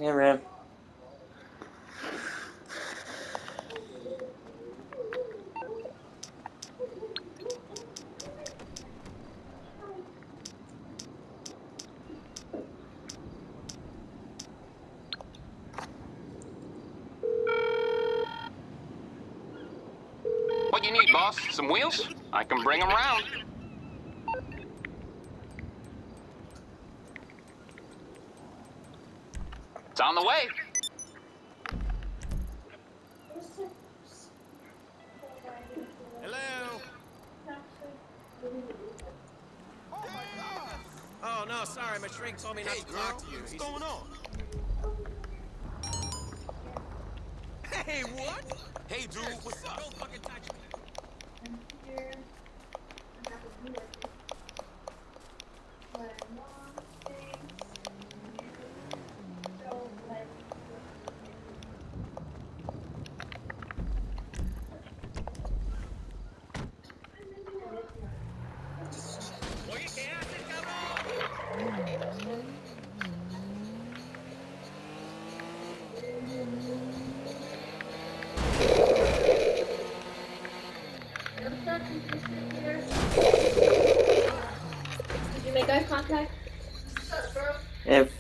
Yeah, man. What you need, boss? Some wheels? I can bring them round. It's on the way. Hello? Oh, no, sorry. My shrink told me not to talk to you. What's going on? Hey, what? Hey, dude, what's up? Don't fucking touch me. Oye, ¿qué haces, cabrón? Did you make eye contact? If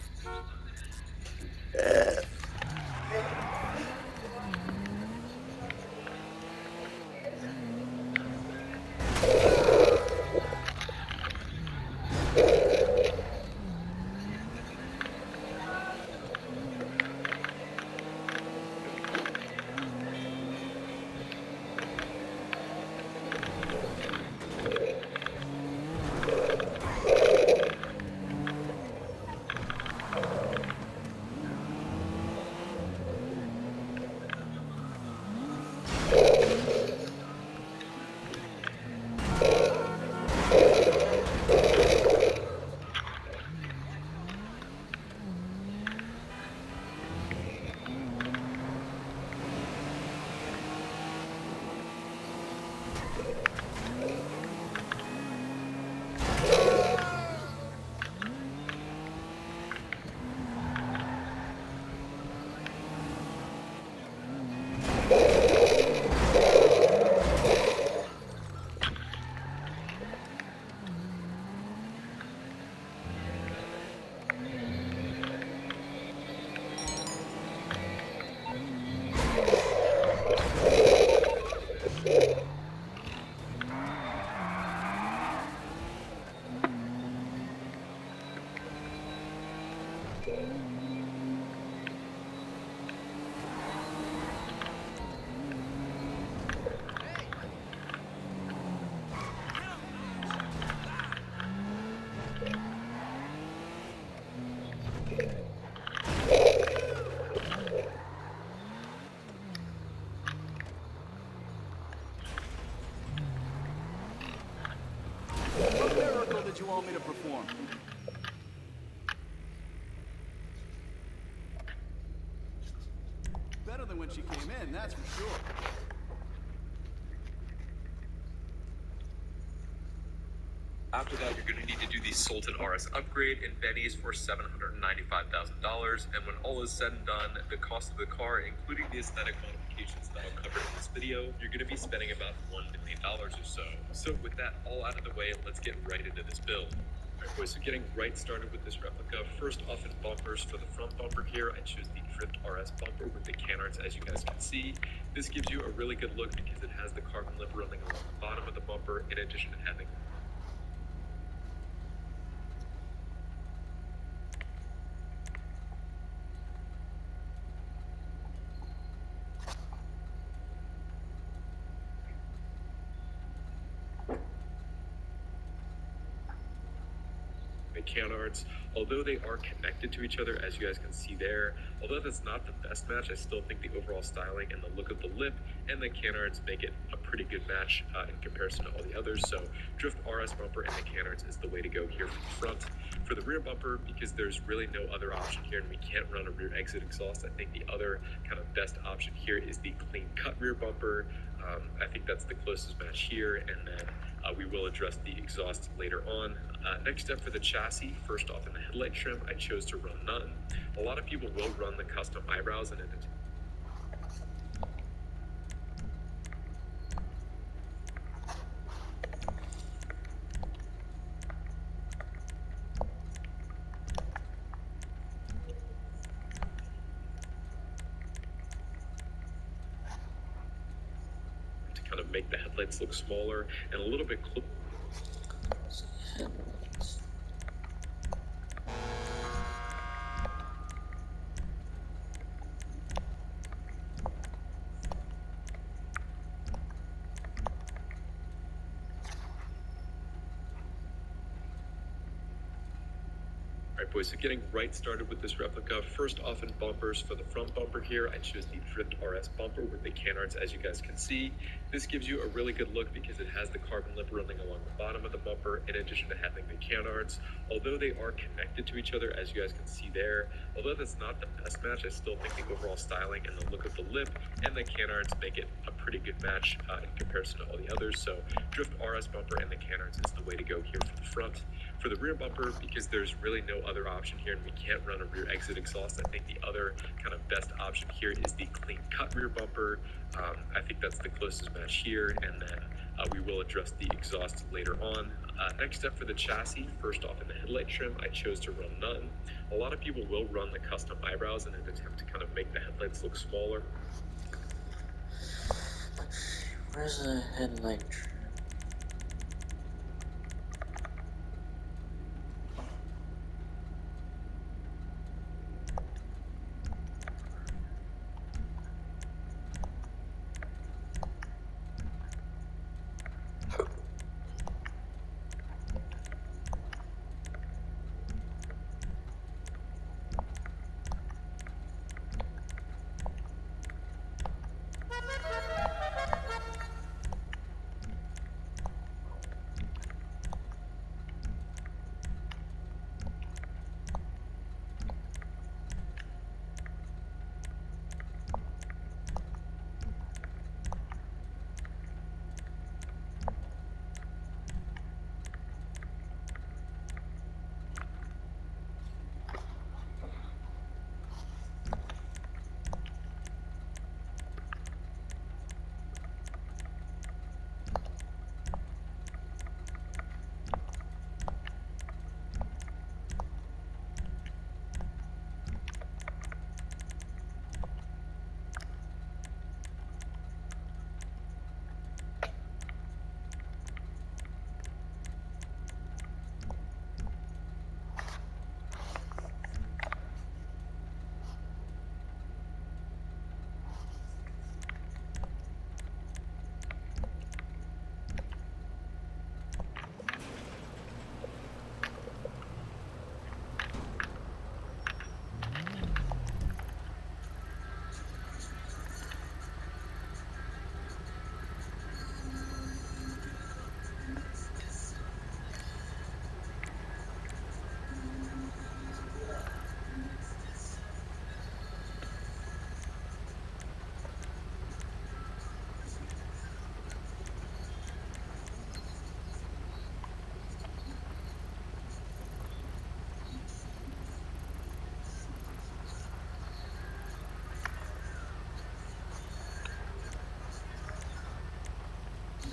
What miracle did you want me to perform? Better than when she came in, that's for sure. After that, you're going to need to do the Sultan RS upgrade in Benny's for $795,000. And when all is said and done, the cost of the car, including the aesthetic modifications that I'll cover in this video, you're going to be spending about $1 million or so. So with that all out of the way, let's get right into this build. Alright boys, so getting right started with this replica. First off in bumpers, for the front bumper here, I chose the Drift RS bumper with the canards, as you guys can see. This gives you a really good look because it has the carbon lip running along the bottom of the bumper, in addition to having the canards, although they are connected to each other, as you guys can see there. Although that's not the best match, I still think the overall styling and the look of the lip and the canards make it a pretty good match in comparison to all the others. So Drift RS bumper and the canards is the way to go here from the front. For the rear bumper, because there's really no other option here and we can't run a rear exit exhaust, I think the other kind of best option here is the clean cut rear bumper. I think that's the closest match here, and then we will address the exhaust later on. Next up for the chassis, first off in the headlight trim, I chose to run none. A lot of people will run the custom eyebrows and it. To kind of make the headlights look smaller and a little bit closer. Alright boys, so getting right started with this replica. First off in bumpers, for the front bumper here, I chose the Drift RS bumper with the canards, as you guys can see. This gives you a really good look because it has the carbon lip running along the bottom of the bumper in addition to having the canards. Although they are connected to each other, as you guys can see there, although that's not the best match, I still think the overall styling and the look of the lip and the canards make it a pretty good match in comparison to all the others. So Drift RS bumper and the canards is the way to go here for the front. For the rear bumper, because there's really no other option here and we can't run a rear exit exhaust, I think the other kind of best option here is the clean cut rear bumper. I think that's the closest match here, and then we will address the exhaust later on. Next up for the chassis, first off in the headlight trim, I chose to run none. A lot of people will run the custom eyebrows in an attempt to kind of make the headlights look smaller. Where's the headlight trim?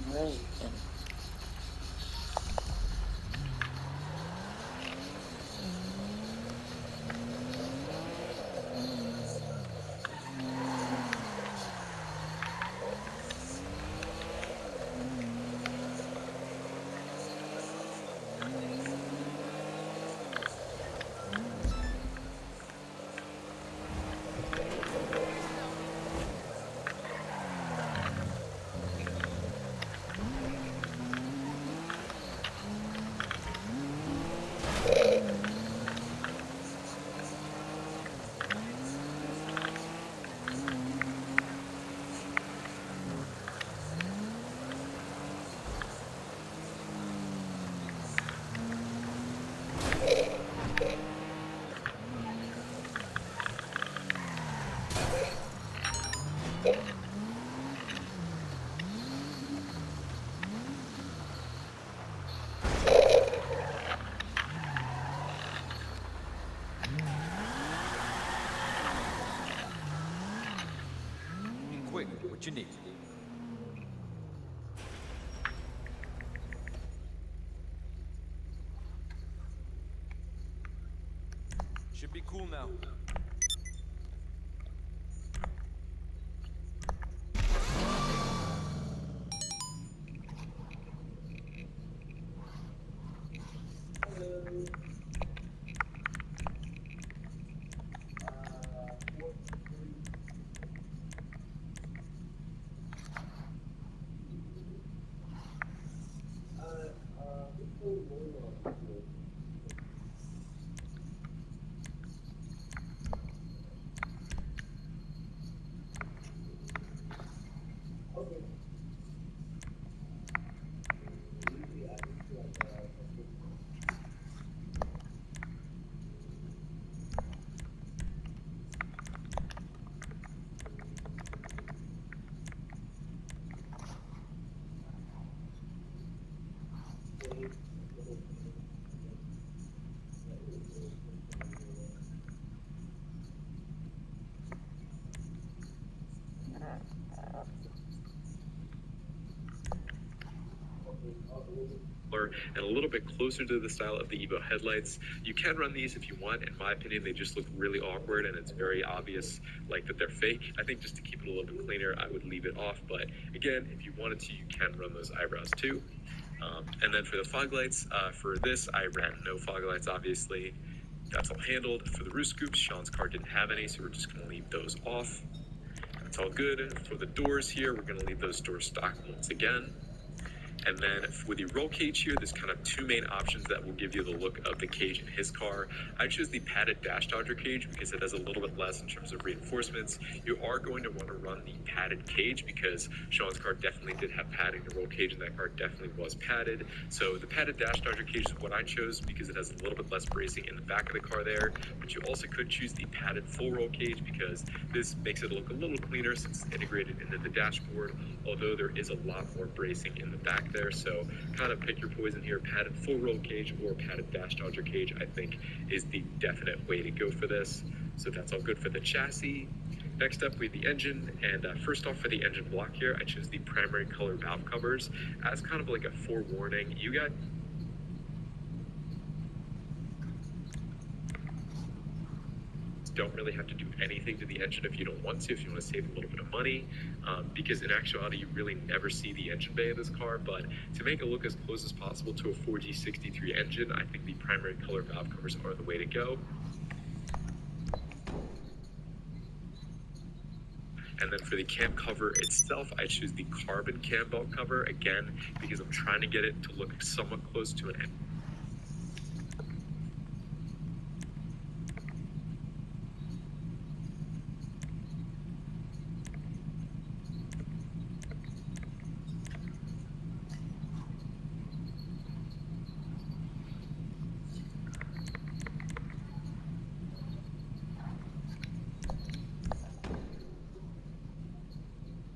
Right. you need. Should be cool now. And a little bit closer to the style of the Evo headlights. You can run these if you want. In my opinion, they just look really awkward and it's very obvious like that they're fake. I think just to keep it a little bit cleaner, I would leave it off. But again, if you wanted to, you can run those eyebrows too. And then for the fog lights, for this, I ran no fog lights, obviously. That's all handled. For the roof scoops, Sean's car didn't have any, so we're just going to leave those off. That's all good. For the doors here, we're going to leave those doors stock once again. And then with the roll cage here, there's kind of two main options that will give you the look of the cage in his car. I chose the padded dash dodger cage because it has a little bit less in terms of reinforcements. You are going to want to run the padded cage because Sean's car definitely did have padding. The roll cage in that car definitely was padded. So the padded dash dodger cage is what I chose because it has a little bit less bracing in the back of the car there. But you also could choose the padded full roll cage because this makes it look a little cleaner since it's integrated into the dashboard, although there is a lot more bracing in the back there. So kind of pick your poison here. Padded full roll cage or padded dash dodger cage, I think, is the definite way to go for this. So that's all good for the chassis. Next up, we have the engine, and first off for the engine block here, I chose the primary color valve covers as kind of like a forewarning. You got don't really have to do anything to the engine if you don't want to, if you want to save a little bit of money, because in actuality, you really never see the engine bay of this car. But to make it look as close as possible to a 4G63 engine, I think the primary color valve covers are the way to go. And then for the cam cover itself, I choose the carbon cam belt cover, again, because I'm trying to get it to look somewhat close to an engine.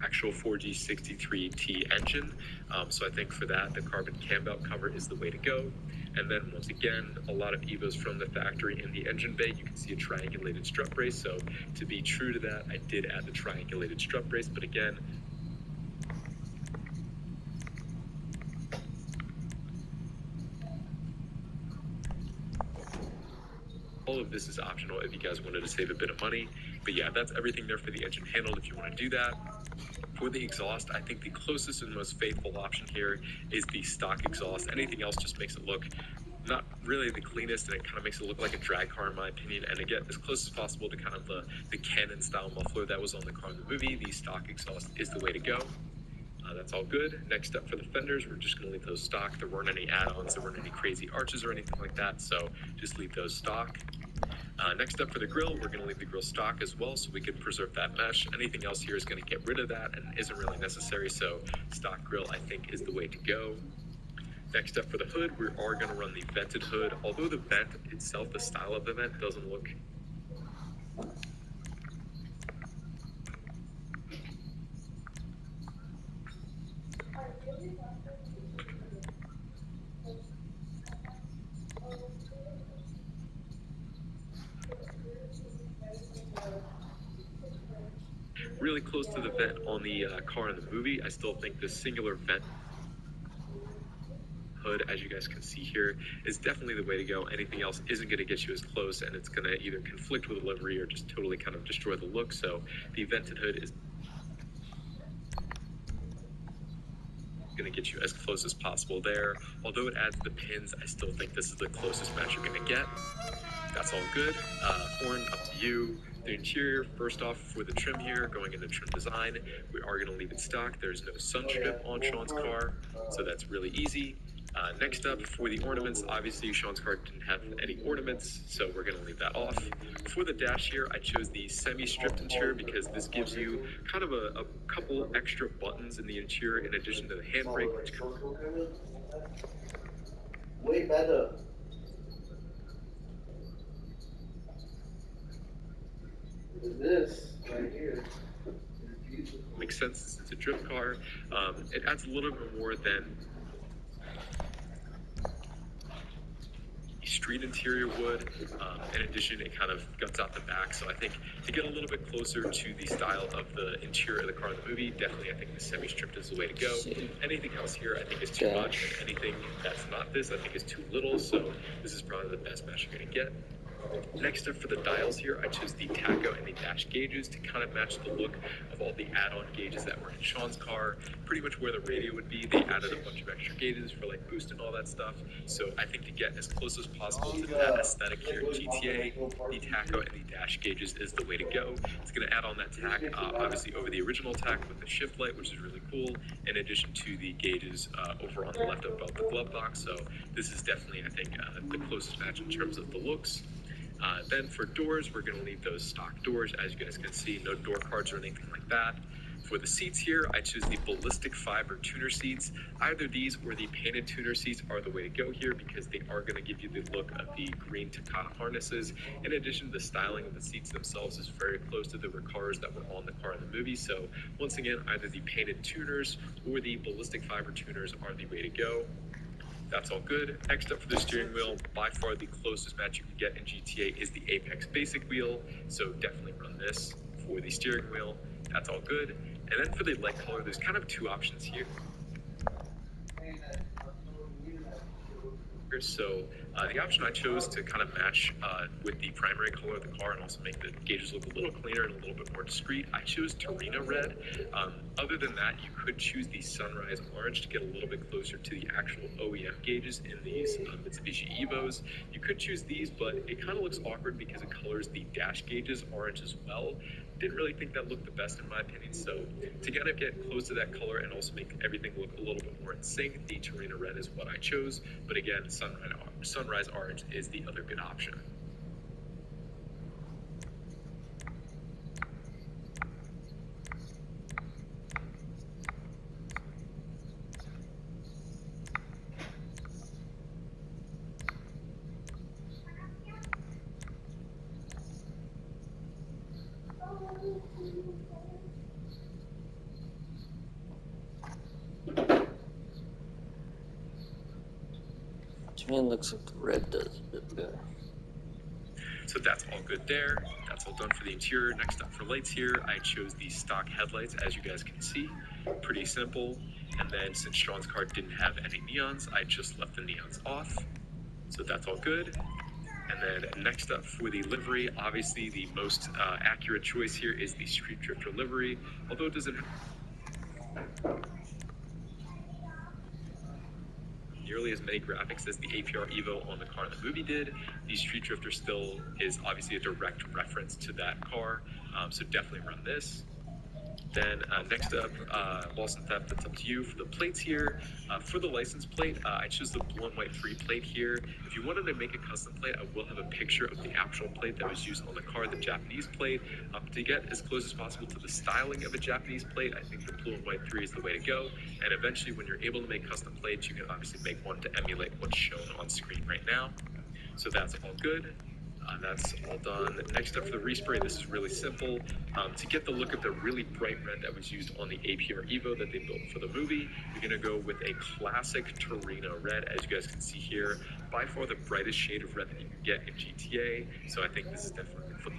Actual 4G63T engine. So I think for that, the carbon cam belt cover is the way to go. And then once again, a lot of Evos from the factory in the engine bay, you can see a triangulated strut brace. So to be true to that, I did add the triangulated strut brace, but again, all of this is optional if you guys wanted to save a bit of money. But yeah, that's everything there for the engine handled if you want to do that. For the exhaust, I think the closest and most faithful option here is the stock exhaust. Anything else just makes it look not really the cleanest, and it kind of makes it look like a drag car in my opinion. And again, as close as possible to kind of the Canon style muffler that was on the car in the movie, the stock exhaust is the way to go. That's all good. Next up for the fenders, we're just going to leave those stock. There weren't any add-ons, there weren't any crazy arches or anything like that, so just leave those stock. Next up for the grill, we're going to leave the grill stock as well so we can preserve that mesh. Anything else here is going to get rid of that and isn't really necessary, so stock grill I think is the way to go. Next up for the hood, we are going to run the vented hood. Although the vent itself, the style of the vent doesn't look really really close to the vent on the car in the movie. I still think the singular vent hood, as you guys can see here, is definitely the way to go. Anything else isn't going to get you as close, and it's going to either conflict with the livery or just totally kind of destroy the look. So the vented hood is going to get you as close as possible there. Although it adds the pins, I still think this is the closest match you're going to get. That's all good. Horn, up to you. The interior, first off, for the trim here, going into trim design, we are going to leave it stock. There's no sun strip on Sean's car, so that's really easy. Next up, for the ornaments, obviously Sean's car didn't have any ornaments, so we're going to leave that off. For the dash here, I chose the semi-stripped interior because this gives you kind of a couple extra buttons in the interior in addition to the handbrake, which Way better. This right here. makes sense since it's a drift car. It adds a little bit more than the street interior would. In addition, it kind of guts out the back. So I think to get a little bit closer to the style of the interior of the car in the movie, definitely I think the semi-stripped is the way to go. Anything else here I think is too much. Anything that's not this I think is too little. So this is probably the best match you're going to get. Next up for the dials here, I chose the tacho and the dash gauges to kind of match the look of all the add-on gauges that were in Sean's car. Pretty much where the radio would be, they added a bunch of extra gauges for like boost and all that stuff. So I think to get as close as possible to that aesthetic here in GTA, the tacho and the dash gauges is the way to go. It's going to add on that tack, obviously over the original tack with the shift light, which is really cool, in addition to the gauges over on the left above the glove box. So this is definitely, I think, the closest match in terms of the looks. Then for doors, we're going to leave those stock doors. As you guys can see, no door cards or anything like that. For the seats here, I choose the ballistic fiber tuner seats. Either these or the painted tuner seats are the way to go here because they are going to give you the look of the green Takata harnesses. In addition, the styling of the seats themselves is very close to the recars that were on the car in the movie. So once again, either the painted tuners or the ballistic fiber tuners are the way to go. That's all good. Next up for the steering wheel, by far the closest match you can get in GTA is the Apex Basic wheel, so definitely run this for the steering wheel. That's all good. And then for the light color, there's kind of two options here. So the option I chose to kind of match with the primary color of the car and also make the gauges look a little cleaner and a little bit more discreet, I chose Torino Red. Other than that, you could choose the Sunrise Orange to get a little bit closer to the actual OEM gauges in these Mitsubishi Evos. You could choose these, but it kind of looks awkward because it colors the dash gauges orange as well. Didn't really think that looked the best in my opinion, so to kind of get close to that color and also make everything look a little bit more in sync, the Torino Red is what I chose, but again, Sunrise Orange is the other good option. To me, it looks like the red does a bit better. So that's all good there. That's all done for the interior. Next up for lights here, I chose the stock headlights, as you guys can see. Pretty simple. And then since Sean's car didn't have any neons, I just left the neons off. So that's all good. And then next up for the livery, obviously the most accurate choice here is the Street Drifter livery. Although it doesn't nearly as many graphics as the APR Evo on the car in the movie did, the Street Drifter still is obviously a direct reference to that car, so definitely run this. Then next up, Lost and Theft, that's up to you. For the plates here, for the license plate, I chose the blue and white free plate here. If you wanted to make a custom plate, I will have a picture of the actual plate that was used on the car, the Japanese plate. To get as close as possible to the styling of a Japanese plate, I think the blue and white 3 is the way to go. And eventually, when you're able to make custom plates, you can obviously make one to emulate what's shown on screen right now. So that's all good. That's all done. Next up for the respray, this is really simple. To get the look of the really bright red that was used on the APR Evo that they built for the movie, you're going to go with a classic Torino red, as you guys can see here. By far the brightest shade of red that you can get in GTA, so I think this is definitely for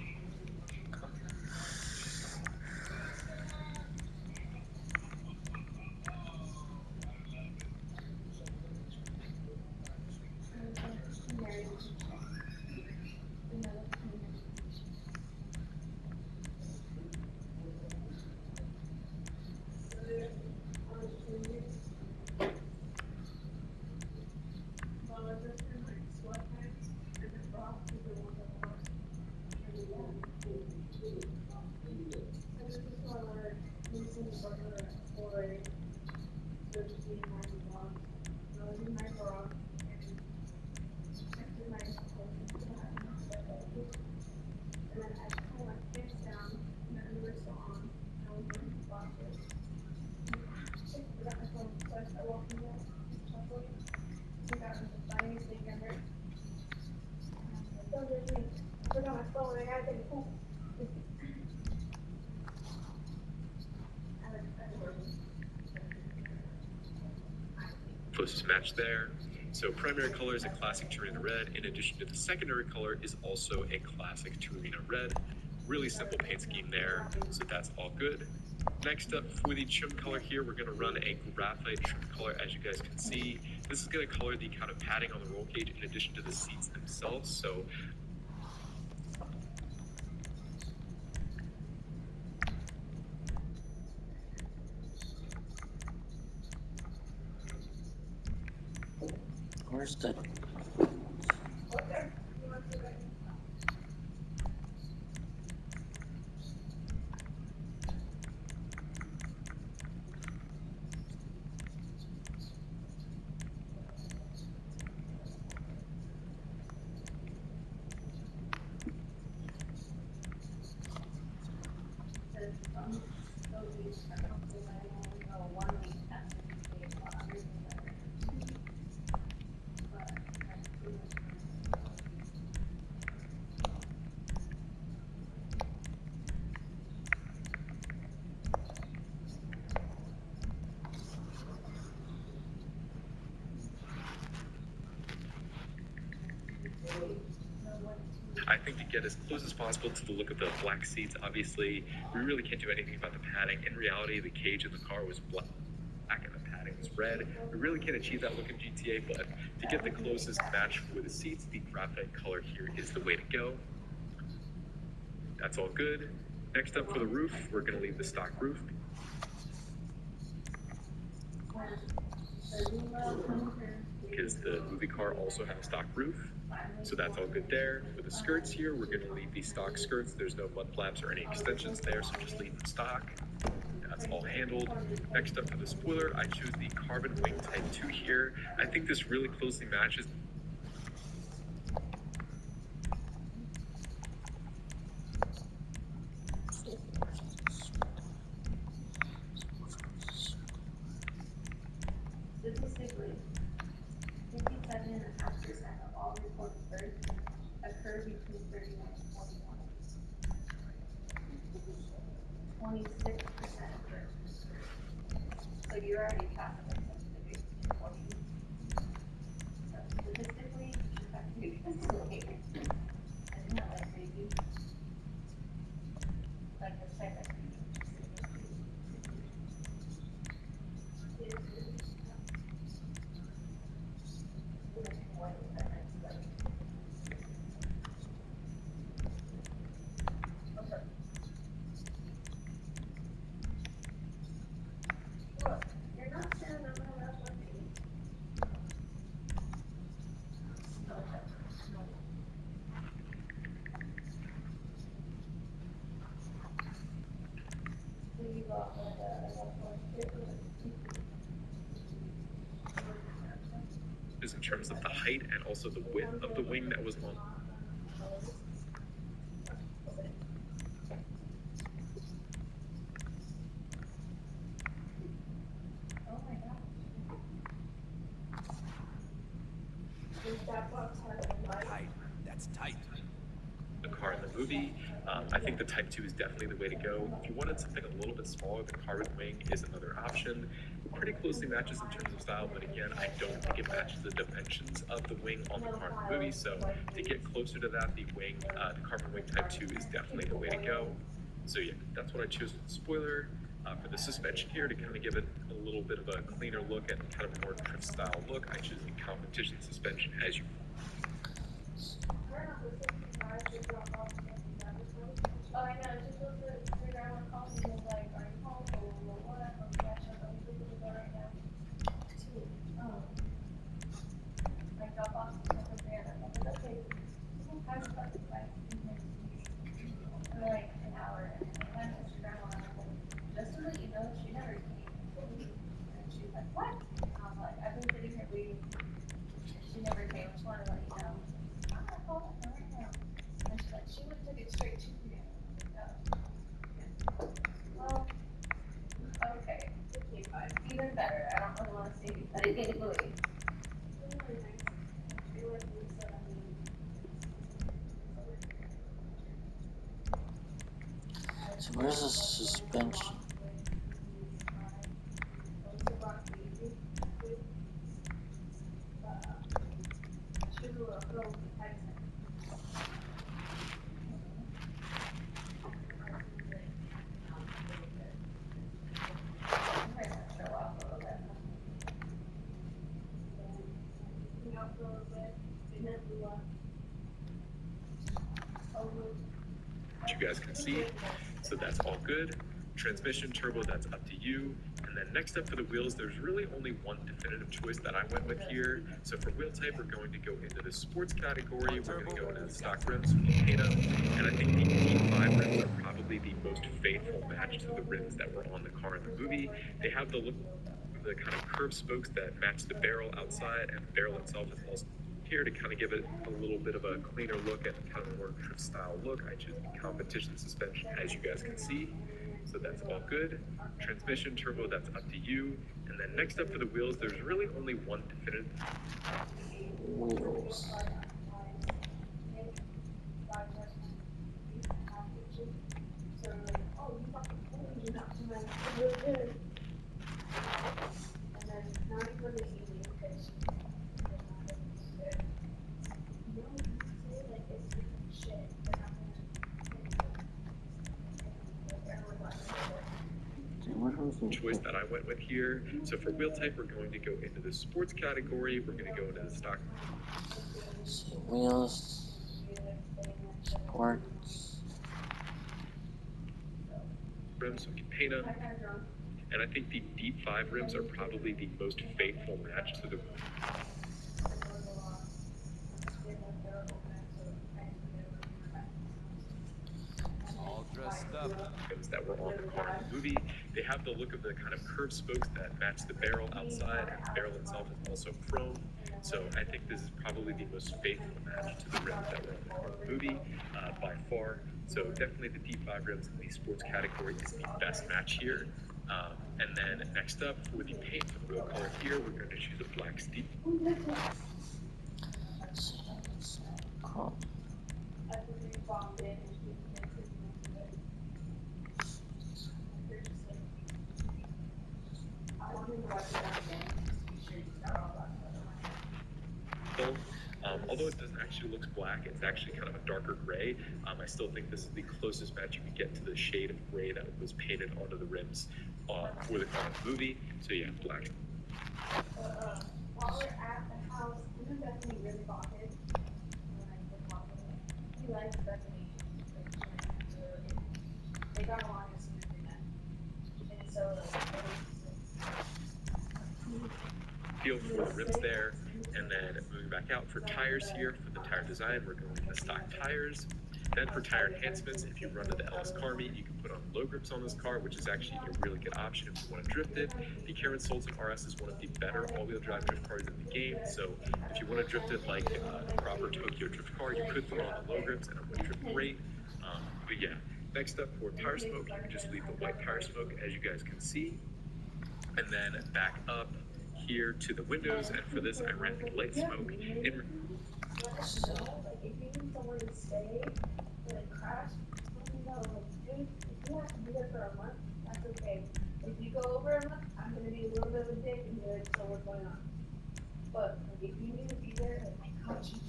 Closest match there. So primary color is a classic Turina red. In addition to the secondary color is also a classic Turina red. Really simple paint scheme there, so that's all good. Next up for the trim color here, we're gonna run a graphite trim color. As you guys can see, this is gonna color the kind of padding on the roll cage in addition to the seats themselves. So Where's the... I think to get as close as possible to the look of the black seats, obviously, we really can't do anything about the padding. In reality, the cage in the car was black and the padding was red. We really can't achieve that look in GTA, but to get the closest match for the seats, the graphite color here is the way to go. That's all good. Next up for the roof, we're gonna leave the stock roof. Because the movie car also had a stock roof. So that's all good there. For the skirts here, we're gonna leave the stock skirts. There's no mud flaps or any extensions there, so just leave them stock. That's all handled. Next up for the spoiler, I choose the Carbon Wing Type 2 here. I think this really closely matches Statistically, 57.5% of all reported births occur between 31 and 41. 26% of births. So you're already past the sensitivity to 40. So statistically, you should have to be considered. Isn't that like crazy? Like the second. is in terms of the height and also the width of the wing that was on. Tight. That's tight. The car in the movie. I think the Type 2 is definitely the way to go. If you wanted something a little bit smaller, the Carbon Wing is another option. It pretty closely matches in terms of style, but again, I don't think it matches the dimensions of the wing on the car in the movie. So to get closer to that, the Carbon Wing Type 2 is definitely the way to go. So yeah, that's what I chose with the spoiler. For the suspension here, to kind of give it a little bit of a cleaner look and kind of a more drift style look, I choose the competition suspension as you. Oh, I know, just look at the figure out what calls me, like, are you home or what? I'm gonna shut up, I'm looking at right now. Like, drop off some stuff over there, and I'm like, okay, how does that look like? For like an hour, and I went to grandma, and I'm like, just to let you know, she never came. And she's like, what? She would have took it straight to me. Well, okay, fine. Even better. I don't really want to say that anyway. So where's the suspension? You guys can see, so that's all good. Transmission, turbo, that's up to you. And then next up for the wheels, there's really only one definitive choice that I went with here. So for wheel type, we're going to go into the sports category. We're going to go into the stock rims from Dana. And I think the E5 rims are probably the most faithful match to the rims that were on the car in the movie. They have the look, the kind of curved spokes that match the barrel outside, and the barrel itself is also here to kind of give it a little bit of a cleaner look and kind of a more drift style look. I choose the competition suspension, as you guys can see. So that's all good. Transmission, turbo, that's up to you. And then next up for the wheels, there's really only one definitive. Wheels. Choice that I went with here. So for wheel type, we're going to go into the sports category. We're going to go into the stock. So wheels, sports. Rims, Dana. And I think the Deep 5 rims are probably the most faithful match to the All dressed up. rims that were on the car in the movie. They have the look of the kind of curved spokes that match the barrel outside, and the barrel itself is also chrome. So I think this is probably the most faithful match to the rims that were on the car in the movie by far. So definitely the D5 rims in the sports category is the best match here. And then next up for the paint, for the wheel color here, we're going to choose a black steel. Chrome. Although it doesn't actually look black, it's actually kind of a darker gray. I still think this is the closest match you can get to the shade of gray that was painted onto the rims for the car in the movie. So yeah, black. While we're at the house, we definitely really bought it. He likes Bethany. They got along as soon as they met. And so, Feel for the rims there. And then moving back out for tires here, for the tire design, we're going with the stock tires. Then for tire enhancements, if you run to the LS Car Meet, you can put on low grips on this car, which is actually a really good option if you want to drift it. The Cameron Sultan RS is one of the better all-wheel drive drift cars in the game, so if you want to drift it like a proper Tokyo drift car, you could put on the low grips and it would drift great. But yeah, next up for tire smoke, you can just leave the white tire smoke, as you guys can see. And then back up here to the windows, and for this I ran the light smoke in. like, if you need someone to stay for a crash, let me know. Like, dude, if you have to be there for a month, that's okay. If you go over a month, I'm gonna be a little bit of a dick and be like, so what's going on? But like, if you need to be there, like, my God, you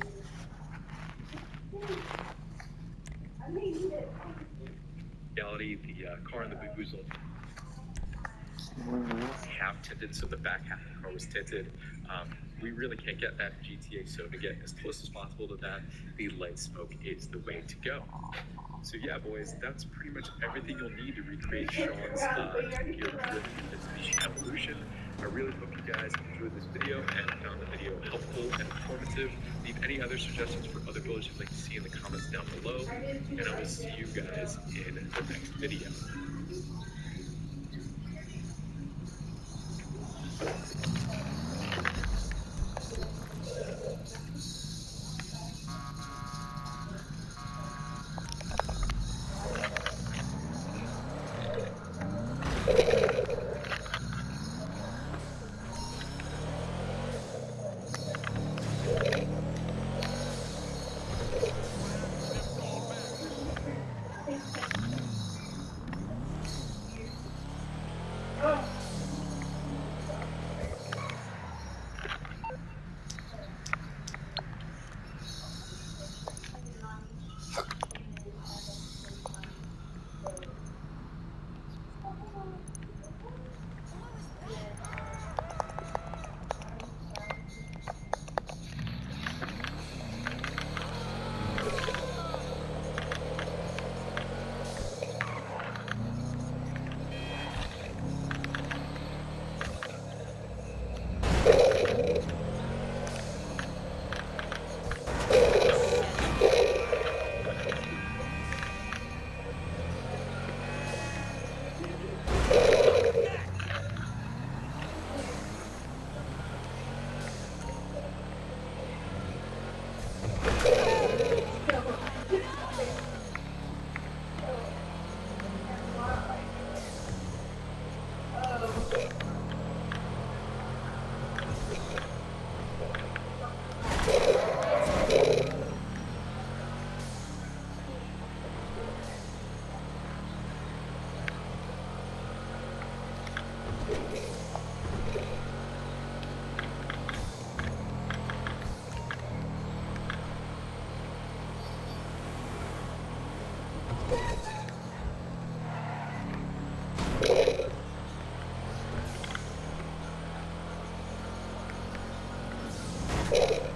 do. I may need it. Reality, the car in the Bamboozle half tinted, so the back half of the car was tinted. We really can't get that GTA, so to get as close as possible to that, the light smoke is the way to go. So yeah, boys, that's pretty much everything you'll need to recreate Sean's gear drift Mitsubishi Evolution. I really hope you guys enjoyed this video and found the video helpful and informative. Leave any other suggestions for other builds you'd like to see in the comments down below, and I will see you guys in the next video. Alright.